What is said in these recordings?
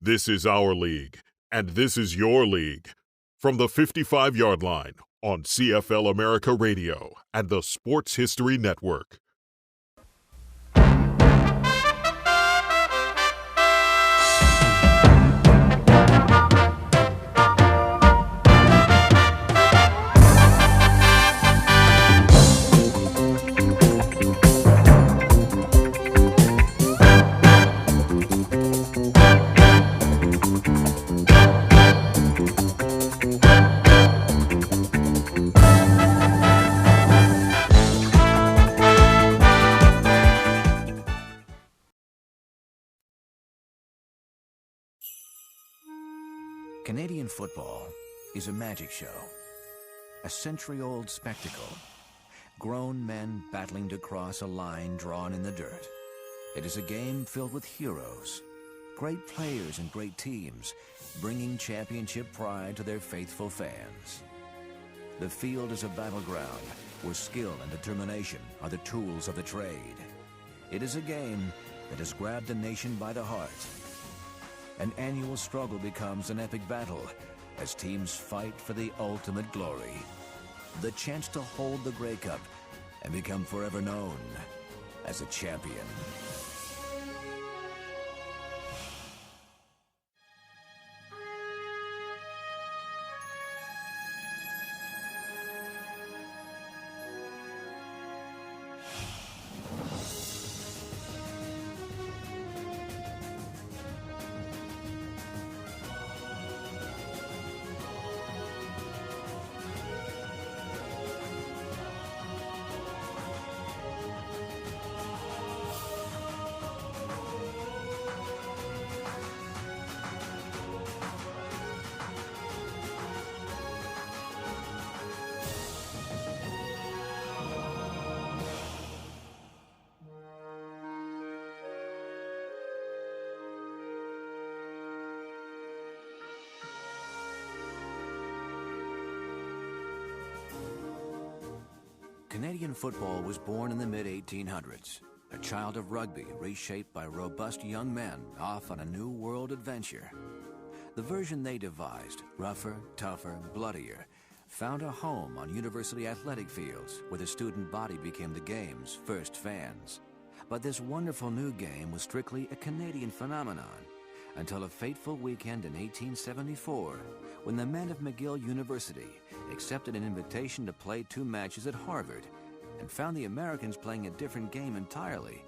This is our league, and this is your league. From the 55-yard line on CFL America Radio and the Sports History Network. Canadian football is a magic show, a century-old spectacle, grown men battling to cross a line drawn in the dirt. It is a game filled with heroes, great players and great teams, bringing championship pride to their faithful fans. The field is a battleground where skill and determination are the tools of the trade. It is a game that has grabbed the nation by the heart. An annual struggle becomes an epic battle as teams fight for the ultimate glory. The chance to hold the Grey Cup and become forever known as a champion. Canadian football was born in the mid-1800s, a child of rugby reshaped by robust young men off on a new world adventure. The version they devised, rougher, tougher, bloodier, found a home on university athletic fields where the student body became the game's first fans. But this wonderful new game was strictly a Canadian phenomenon until a fateful weekend in 1874 when the men of McGill University accepted an invitation to play 2 matches at Harvard and found the Americans playing a different game entirely,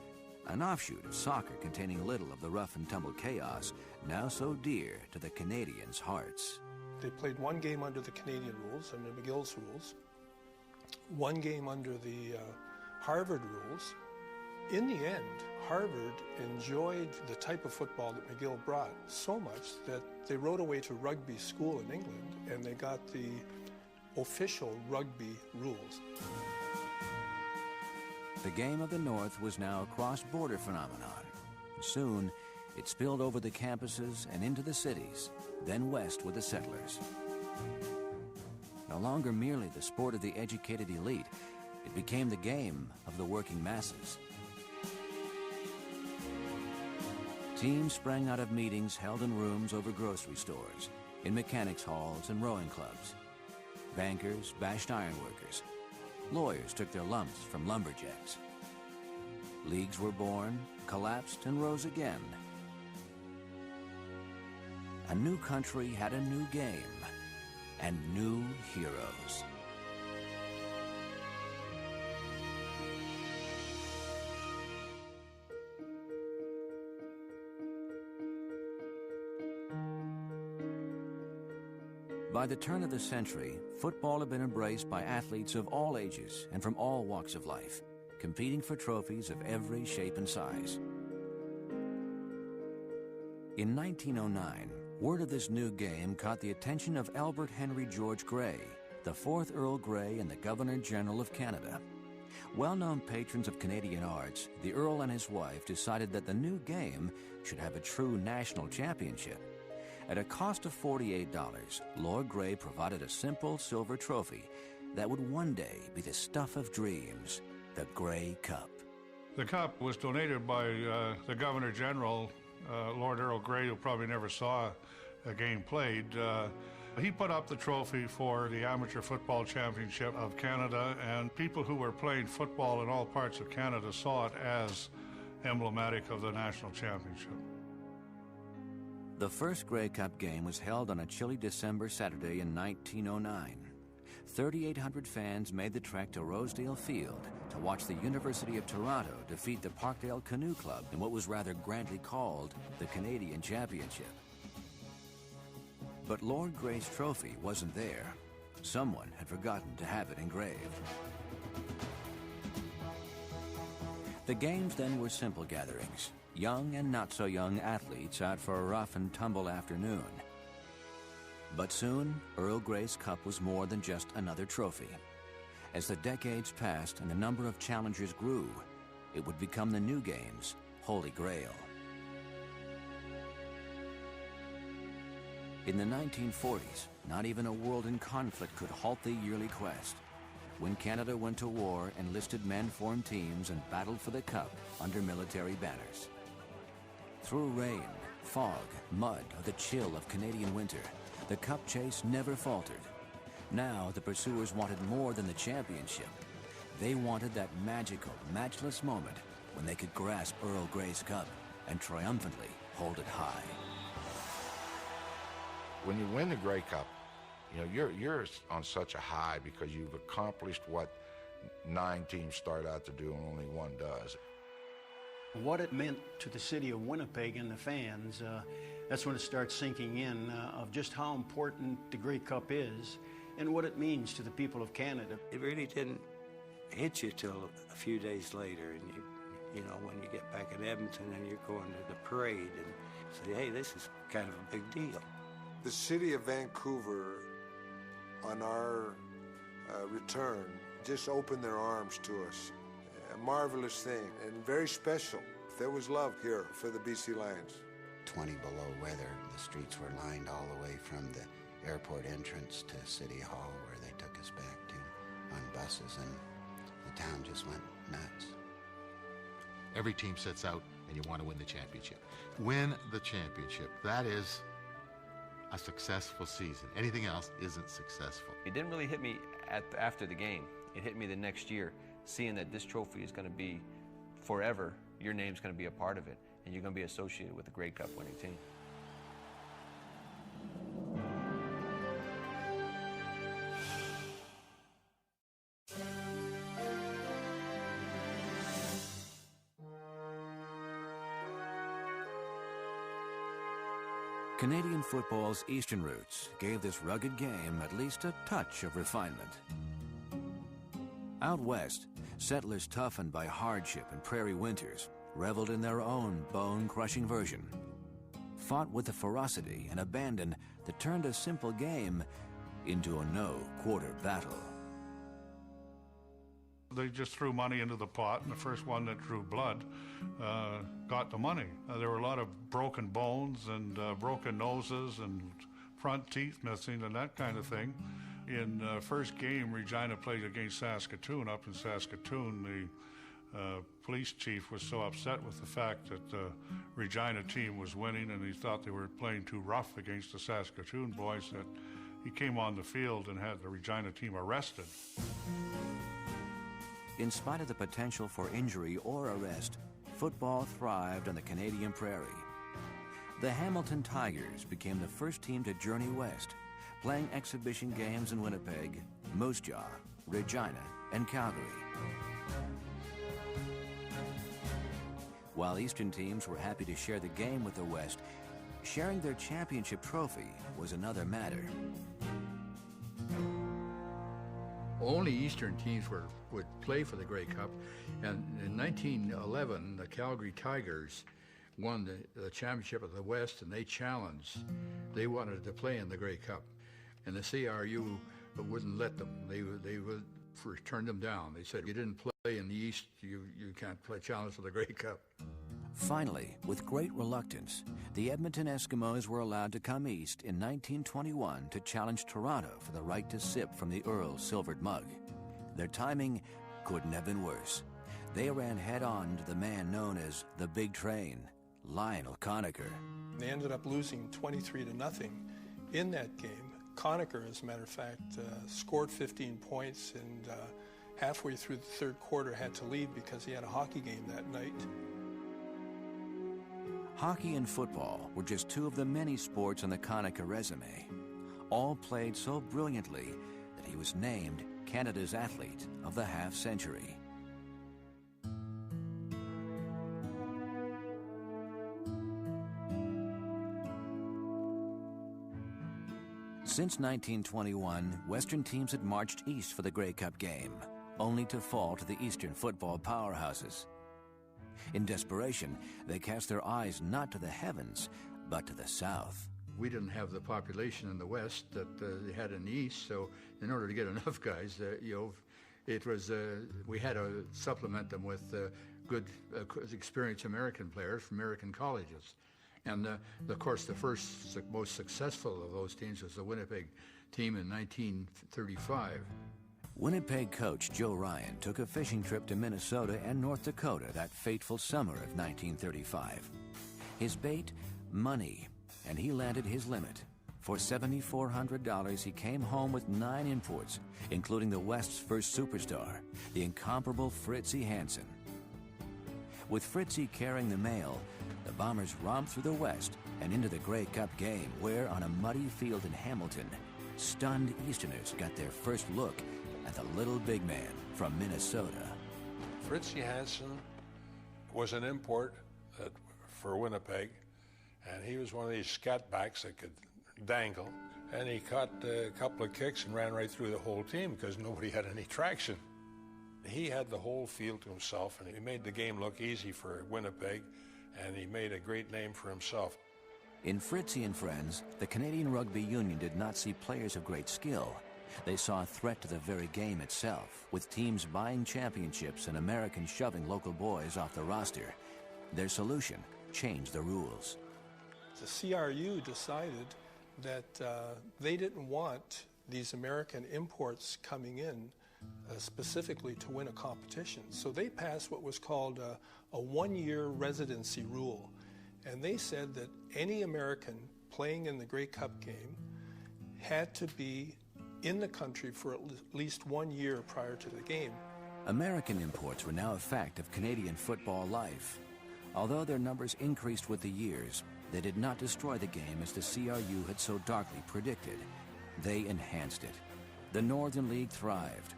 an offshoot of soccer containing little of the rough and tumble chaos now so dear to the Canadians' hearts. They played 1 game under the Canadian rules, under McGill's rules, 1 game under the Harvard rules. In the end, Harvard enjoyed the type of football that McGill brought so much that they wrote away to rugby school in England and they got the official rugby rules. The Game of the North was now a cross-border phenomenon. Soon, it spilled over the campuses and into the cities, then west with the settlers. No longer merely the sport of the educated elite, it became the game of the working masses. Teams sprang out of meetings held in rooms over grocery stores, in mechanics halls and rowing clubs. Bankers bashed ironworkers. Lawyers took their lumps from lumberjacks. Leagues were born, collapsed, and rose again. A new country had a new game and new heroes. By the turn of the century, football had been embraced by athletes of all ages and from all walks of life, competing for trophies of every shape and size. In 1909, word of this new game caught the attention of Albert Henry George Grey, the 4th Earl Grey and the Governor-General of Canada. Well-known patrons of Canadian arts, the Earl and his wife decided that the new game should have a true national championship. At a cost of $48, Lord Grey provided a simple silver trophy that would one day be the stuff of dreams, the Grey Cup. The cup was donated by the Governor General Lord Earl Grey, who probably never saw a game played, he put up the trophy for the Amateur Football Championship of Canada, and people who were playing football in all parts of Canada saw it as emblematic of the national championship. The first Grey Cup game was held on a chilly December Saturday in 1909. 3,800 fans made the trek to Rosedale Field to watch the University of Toronto defeat the Parkdale Canoe Club in what was rather grandly called the Canadian Championship. But Lord Grey's trophy wasn't there. Someone had forgotten to have it engraved. The games then were simple gatherings. Young and not so young athletes out for a rough and tumble afternoon. But soon, Earl Grey's Cup was more than just another trophy. As the decades passed and the number of challengers grew, it would become the new game's Holy Grail. In the 1940s, not even a world in conflict could halt the yearly quest. When Canada went to war, enlisted men formed teams and battled for the Cup under military banners. Through rain, fog, mud, or the chill of Canadian winter, the Cup chase never faltered. Now the pursuers wanted more than the championship. They wanted that magical, matchless moment when they could grasp Earl Grey's Cup and triumphantly hold it high. When you win the Grey Cup, you know, you're on such a high because you've accomplished what 9 teams start out to do and only 1 does. What it meant to the city of Winnipeg and the fans, that's when it starts sinking in of just how important the Grey Cup is and what it means to the people of Canada. It really didn't hit you till a few days later, and you know, when you get back in Edmonton and you're going to the parade and say, hey, this is kind of a big deal. The city of Vancouver, on our return, just opened their arms to us. A marvelous thing and very special. There was love here for the BC Lions. 20 below weather, the streets were lined all the way from the airport entrance to City Hall, where they took us back to on buses, and the town just went nuts. Every team sets out and you want to win the championship. Win the championship. That is a successful season. Anything else isn't successful. It didn't really hit me after the game. It hit me the next year, seeing that this trophy is going to be forever. Your name's going to be a part of it, and you're going to be associated with the Grey Cup winning team. Canadian football's eastern roots gave this rugged game at least a touch of refinement. Out west, settlers toughened by hardship and prairie winters reveled in their own bone-crushing version, fought with a ferocity and abandon that turned a simple game into a no-quarter battle. They just threw money into the pot, and the first one that drew blood got the money. There were a lot of broken bones and broken noses and front teeth missing and that kind of thing. In the first game, Regina played against Saskatoon. Up in Saskatoon, the police chief was so upset with the fact that the Regina team was winning, and he thought they were playing too rough against the Saskatoon boys, that he came on the field and had the Regina team arrested. In spite of the potential for injury or arrest, football thrived on the Canadian prairie. The Hamilton Tigers became the first team to journey west, playing exhibition games in Winnipeg, Moose Jaw, Regina, and Calgary. While Eastern teams were happy to share the game with the West, sharing their championship trophy was another matter. Only Eastern teams would play for the Grey Cup, and in 1911, the Calgary Tigers won the championship of the West, and they challenged. They wanted to play in the Grey Cup, and the CRU wouldn't let them. They would turn them down. They said, you didn't play in the East, you can't play challenge for the Grey Cup. Finally, with great reluctance, the Edmonton Eskimos were allowed to come east in 1921 to challenge Toronto for the right to sip from the Earl's silvered mug. Their timing couldn't have been worse. They ran head-on to the man known as the Big Train, Lionel Conacher. They ended up losing 23-0 in that game. Conacher, as a matter of fact, scored 15 points and halfway through the third quarter had to leave because he had a hockey game that night. Hockey and football were just two of the many sports on the Conacher resume, all played so brilliantly that he was named Canada's Athlete of the Half-Century. Since 1921, Western teams had marched east for the Grey Cup game, only to fall to the Eastern football powerhouses. In desperation, they cast their eyes not to the heavens, but to the south. We didn't have the population in the West that they had in the East, so in order to get enough guys, it was we had to supplement them with good, experienced American players from American colleges. And of course, the first, most successful of those teams was the Winnipeg team in 1935. Winnipeg coach Joe Ryan took a fishing trip to Minnesota and North Dakota that fateful summer of 1935. His bait, money, and he landed his limit. For $7,400, he came home with 9 imports, including the West's first superstar, the incomparable Fritzie Hansen. With Fritzie carrying the mail, the Bombers romped through the West and into the Grey Cup game, where on a muddy field in Hamilton, stunned Easterners got their first look at the little big man from Minnesota. Fritzie Hansen was an import for Winnipeg, and he was one of these scatbacks that could dangle, and he caught a couple of kicks and ran right through the whole team because nobody had any traction. He had the whole field to himself, and he made the game look easy for Winnipeg, and he made a great name for himself. In Fritzie and Friends, the Canadian Rugby Union did not see players of great skill. They saw a threat to the very game itself, with teams buying championships and Americans shoving local boys off the roster. Their solution: change the rules. The CRU decided that they didn't want these American imports coming in specifically to win a competition. So they passed what was called a one-year residency rule. And they said that any American playing in the Grey Cup game had to be in the country for at least 1 year prior to the game. American imports were now a fact of Canadian football life. Although their numbers increased with the years, they did not destroy the game as the CRU had so darkly predicted. They enhanced it. The Northern League thrived,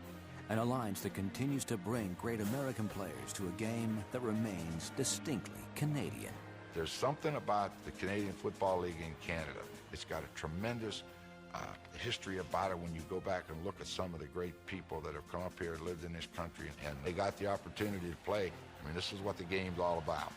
an alliance that continues to bring great American players to a game that remains distinctly Canadian. There's something about the Canadian Football League in Canada. It's got a tremendous history about it when you go back and look at some of the great people that have come up here and lived in this country, and they got the opportunity to play. I mean, this is what the game's all about.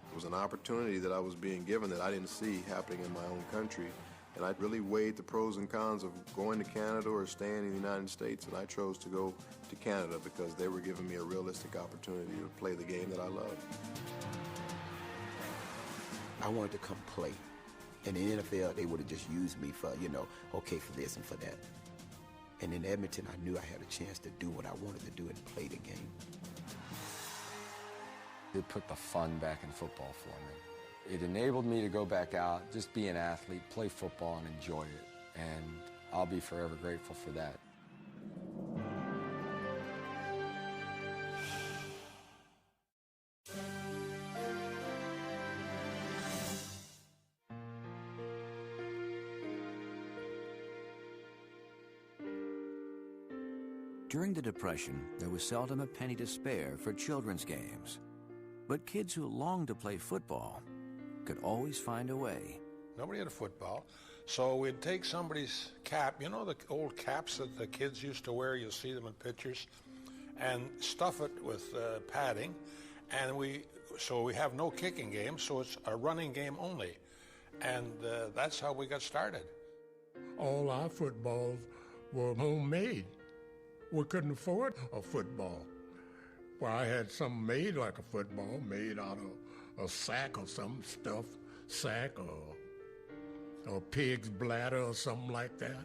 It was an opportunity that I was being given that I didn't see happening in my own country. And I really weighed the pros and cons of going to Canada or staying in the United States, and I chose to go to Canada because they were giving me a realistic opportunity to play the game that I love. I wanted to come play. In the NFL, they would have just used me for, okay, for this and for that. And in Edmonton, I knew I had a chance to do what I wanted to do and play the game. It put the fun back in football for me. It enabled me to go back out, just be an athlete, play football, and enjoy it. And I'll be forever grateful for that. During the Depression, there was seldom a penny to spare for children's games. But kids who longed to play football could always find a way. Nobody had a football, so we'd take somebody's cap, the old caps that the kids used to wear, you'll see them in pictures, and stuff it with padding, and so we have no kicking game, so it's a running game only. And that's how we got started. All our footballs were homemade. We couldn't afford a football. Well, I had something made like a football, made out of a sack or some stuff, sack or a pig's bladder or something like that.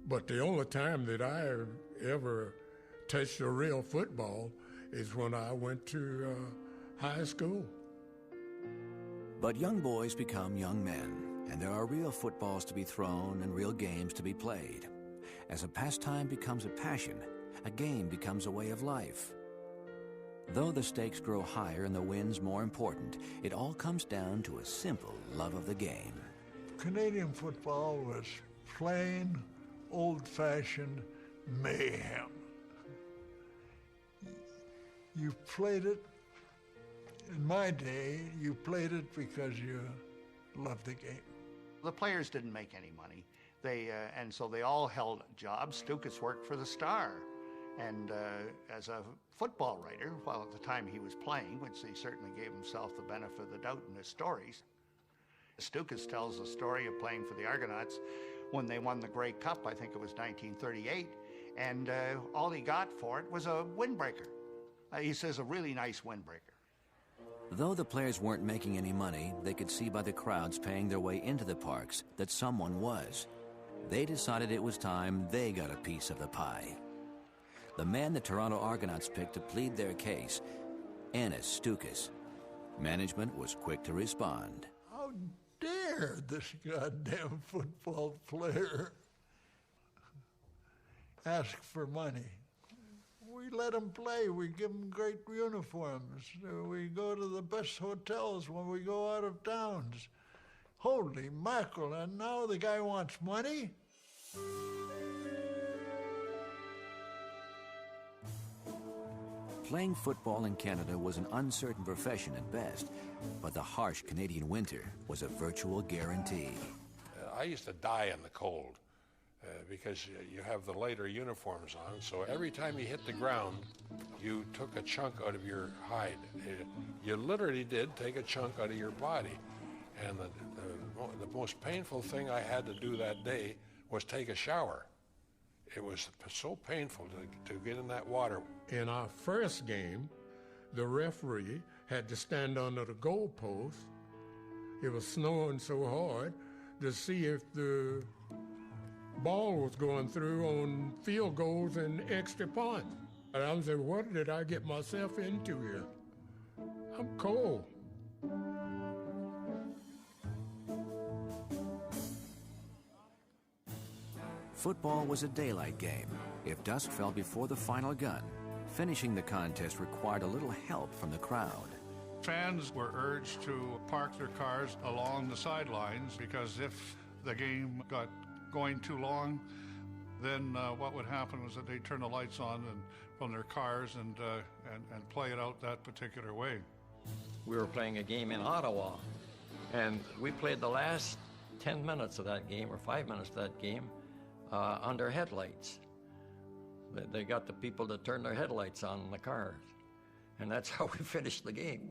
But the only time that I ever touched a real football is when I went to high school. But young boys become young men, and there are real footballs to be thrown and real games to be played. As a pastime becomes a passion, a game becomes a way of life. Though the stakes grow higher and the wins more important, it all comes down to a simple love of the game. Canadian football was plain, old-fashioned mayhem. You played it, in my day, you played it because you loved the game. The players didn't make any money. And so they all held jobs. Stukas worked for the Star. And as a football writer, well, at the time he was playing, which he certainly gave himself the benefit of the doubt in his stories, Stukas tells the story of playing for the Argonauts when they won the Grey Cup, I think it was 1938, and all he got for it was a windbreaker. He says a really nice windbreaker. Though the players weren't making any money, they could see by the crowds paying their way into the parks that someone was. They decided it was time they got a piece of the pie. The man the Toronto Argonauts picked to plead their case, Ennis Stukas. Management was quick to respond. How dare this goddamn football player ask for money? We let them play. We give them great uniforms. We go to the best hotels when we go out of towns. Holy mackerel, and now the guy wants money? Playing football in Canada was an uncertain profession at best, but the harsh Canadian winter was a virtual guarantee. I used to die in the cold because you have the lighter uniforms on, so every time you hit the ground, you took a chunk out of your hide. You literally did take a chunk out of your body. And the most painful thing I had to do that day was take a shower. It was so painful to get in that water. In our first game, the referee had to stand under the goalpost. It was snowing so hard to see if the ball was going through on field goals and extra points. And I'm saying, what did I get myself into here? I'm cold. Football was a daylight game. If dusk fell before the final gun, finishing the contest required a little help from the crowd. Fans were urged to park their cars along the sidelines because if the game got going too long, then what would happen was that they'd turn the lights on from their cars and play it out that particular way. We were playing a game in Ottawa, and we played the last 10 minutes of that game, or 5 minutes of that game, under headlights. They got the people to turn their headlights on in the cars, and that's how we finished the game.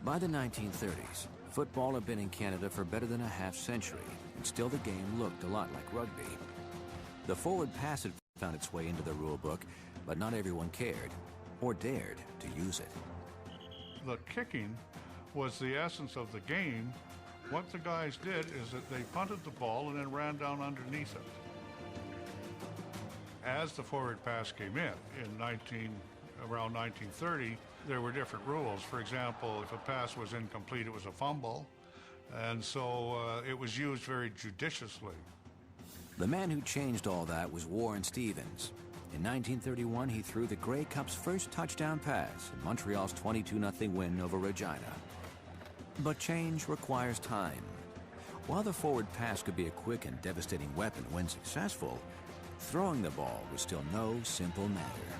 By the 1930s, football had been in Canada for better than a half-century, and still the game looked a lot like rugby. The forward pass had found its way into the rule book, but not everyone cared or dared to use it. The kicking was the essence of the game. What the guys did is that they punted the ball and then ran down underneath it. As the forward pass came in around 1930, there were different rules. For example, if a pass was incomplete, it was a fumble, and so it was used very judiciously. The man who changed all that was Warren Stevens. In 1931, he threw the Grey Cup's first touchdown pass in Montreal's 22-0 win over Regina. But change requires time. While the forward pass could be a quick and devastating weapon when successful, throwing the ball was still no simple matter.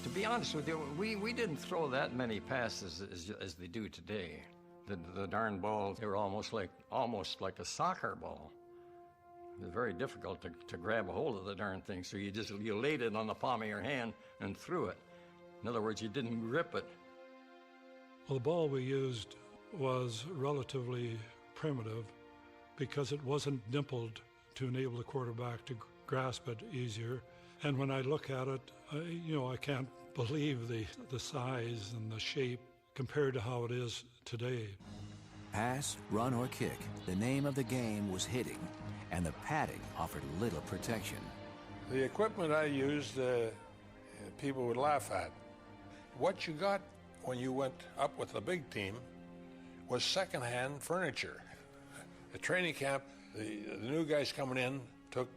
To be honest with you, we didn't throw that many passes as they do today. The darn balls, they were almost like a soccer ball. It was very difficult to grab a hold of the darn thing, so you laid it on the palm of your hand and threw it. In other words, you didn't grip it. Well, the ball we used was relatively primitive because it wasn't dimpled to enable the quarterback to grasp it easier. And when I look at it, I can't believe the size and the shape compared to how it is today. Pass, run, or kick, the name of the game was hitting, and the padding offered little protection. The equipment I used, people would laugh at. What you got when you went up with the big team was secondhand furniture. At training camp, the new guys coming in took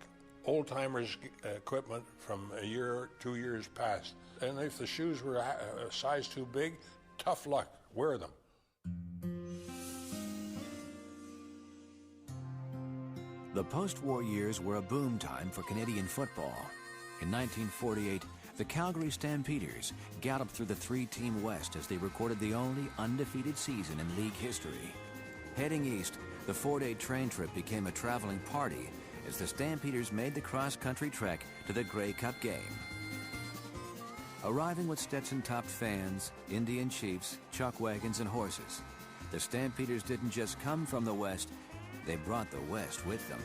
old-timers' equipment from a year or 2 years past. And if the shoes were a size too big, tough luck, wear them. The post-war years were a boom time for Canadian football. In 1948, the Calgary Stampeders galloped through the three-team West as they recorded the only undefeated season in league history. Heading east, the 4-day train trip became a traveling party as the Stampeders made the cross-country trek to the Grey Cup game. Arriving with Stetson-topped fans, Indian chiefs, chuck wagons, and horses, the Stampeders didn't just come from the West, they brought the West with them.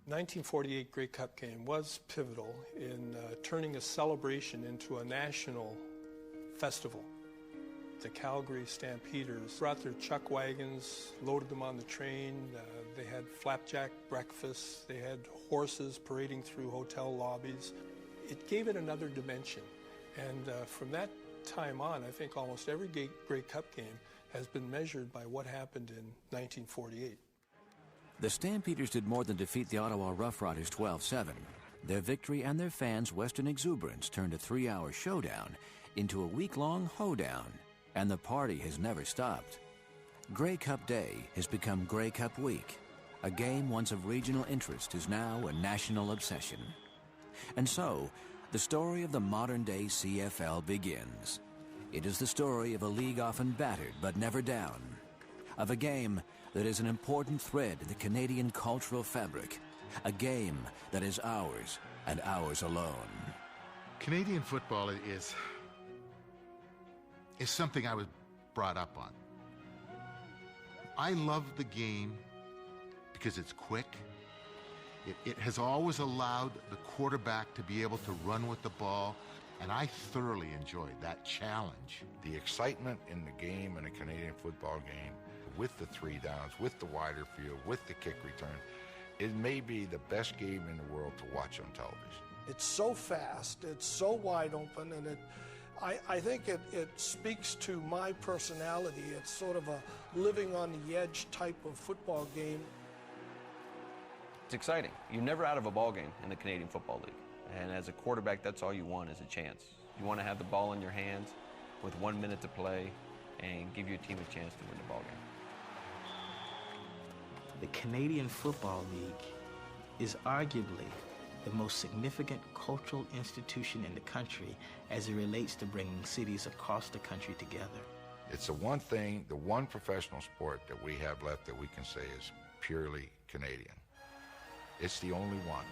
The 1948 Grey Cup game was pivotal in turning a celebration into a national festival. The Calgary Stampeders brought their chuck wagons, loaded them on the train. They had flapjack breakfasts. They had horses parading through hotel lobbies. It gave it another dimension. And from that time on, I think almost every Grey Cup game has been measured by what happened in 1948. The Stampeders did more than defeat the Ottawa Roughriders 12-7. Their victory and their fans' Western exuberance turned a 3-hour showdown into a week-long hoedown, and the party has never stopped. Grey Cup Day has become Grey Cup Week. A game once of regional interest is now a national obsession. And so, the story of the modern-day CFL begins. It is the story of a league often battered but never down, of a game that is an important thread in the Canadian cultural fabric, a game that is ours and ours alone. Canadian football is something I was brought up on. I love the game because it's quick. It has always allowed the quarterback to be able to run with the ball, and I thoroughly enjoyed that challenge. The excitement in the game, in a Canadian football game, with the 3 downs, with the wider field, with the kick return, it may be the best game in the world to watch on television. It's so fast, it's so wide open, and I think it speaks to my personality. It's sort of a living on the edge type of football game. It's exciting. You're never out of a ball game in the Canadian Football League. And as a quarterback, that's all you want is a chance. You want to have the ball in your hands with 1 minute to play and give your team a chance to win the ball game. The Canadian Football League is arguably the most significant cultural institution in the country as it relates to bringing cities across the country together. It's the one thing, the one professional sport that we have left that we can say is purely Canadian. It's the only one.